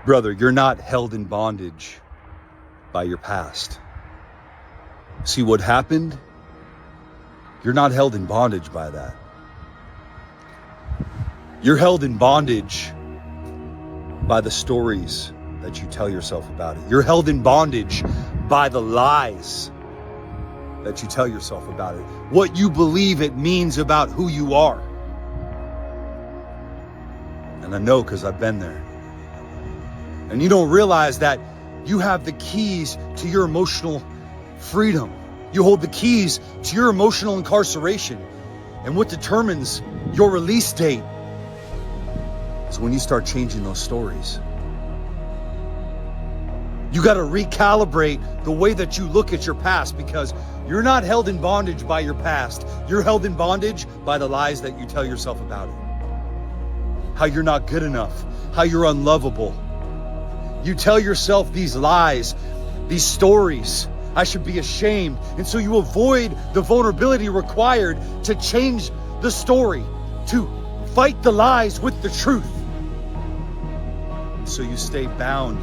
Brother, you're not held in bondage by your past. See what happened? You're not held in bondage by that. You're held in bondage by the stories that you tell yourself about it. You're held in bondage by the lies that you tell yourself about it. What you believe it means about who you are. And I know because I've been there. And you don't realize that you have the keys to your emotional freedom. You hold the keys to your emotional incarceration. And what determines your release date is when you start changing those stories. You got to recalibrate the way that you look at your past, because you're not held in bondage by your past. You're held in bondage by the lies that you tell yourself about it. How you're not good enough, how you're unlovable. You tell yourself these lies, these stories. I should be ashamed. And so you avoid the vulnerability required to change the story, to fight the lies with the truth. So you stay bound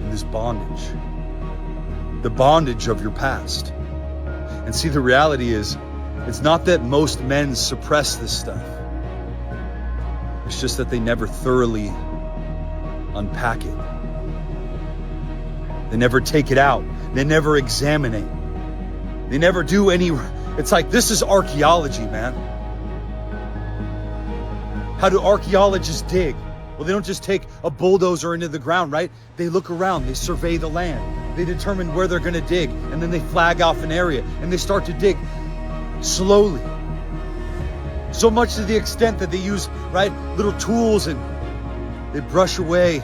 in this bondage, the bondage of your past. And see, the reality is, it's not that most men suppress this stuff. It's just that they never thoroughly unpack it. They never take it out. They never examine it. They never do any. It's like, this is archaeology, man. How do archaeologists dig? Well, they don't just take a bulldozer into the ground, right? They look around, they survey the land. They determine where they're gonna dig, and then they flag off an area, and they start to dig slowly. So much to the extent that they use, right, little tools, and they brush away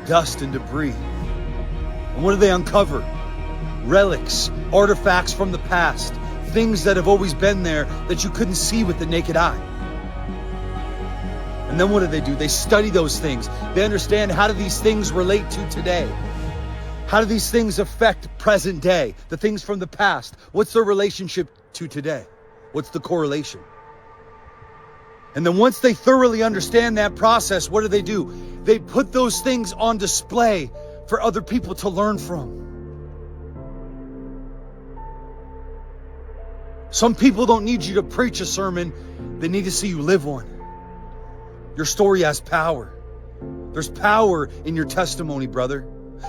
dust and debris. And what do they uncover? Relics, artifacts from the past, things that have always been there that you couldn't see with the naked eye. And then what do? They study those things. They understand, how do these things relate to today? How do these things affect present day? The things from the past, what's their relationship to today? What's the correlation? And then once they thoroughly understand that process, what do? They put those things on display for other people to learn from. Some people don't need you to preach a sermon. They need to see you live one. Your story has power. There's power in your testimony, brother.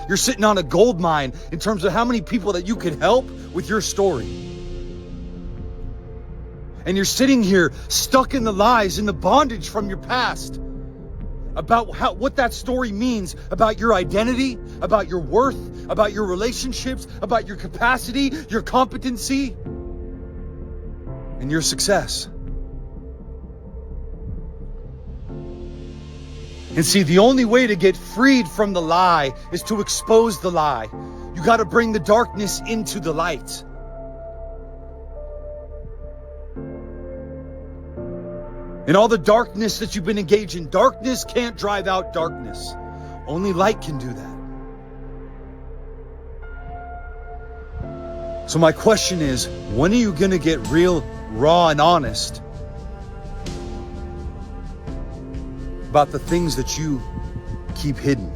You're sitting on a gold mine in terms of how many people that you could help with your story. And you're sitting here stuck in the lies, in the bondage from your past, about what that story means about your identity, about your worth, about your relationships, about your capacity, your competency, and your success. And see, the only way to get freed from the lie is to expose the lie. You got to bring the darkness into the light. And all the darkness that you've been engaged in, darkness can't drive out darkness. Only light can do that. So my question is, when are you going to get real, raw, and honest about the things that you keep hidden?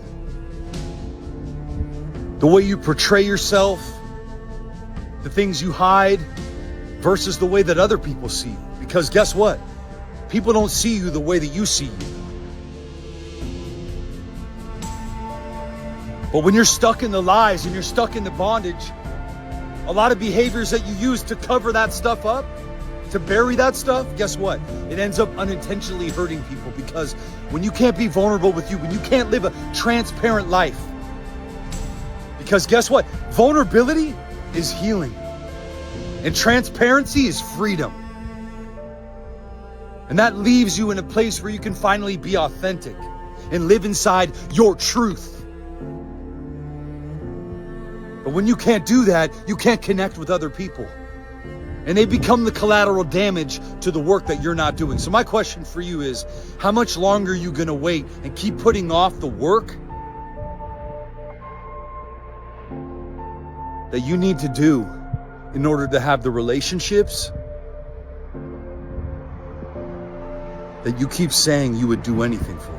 The way you portray yourself, the things you hide, versus the way that other people see you. Because guess what? People don't see you the way that you see you. But when you're stuck in the lies and you're stuck in the bondage, a lot of behaviors that you use to cover that stuff up, to bury that stuff, guess what? It ends up unintentionally hurting people, because when you can't be vulnerable with you, when you can't live a transparent life, because guess what? Vulnerability is healing, and transparency is freedom. And that leaves you in a place where you can finally be authentic and live inside your truth. But when you can't do that, you can't connect with other people. And they become the collateral damage to the work that you're not doing. So my question for you is, how much longer are you going to wait and keep putting off the work that you need to do in order to have the relationships that you keep saying you would do anything for?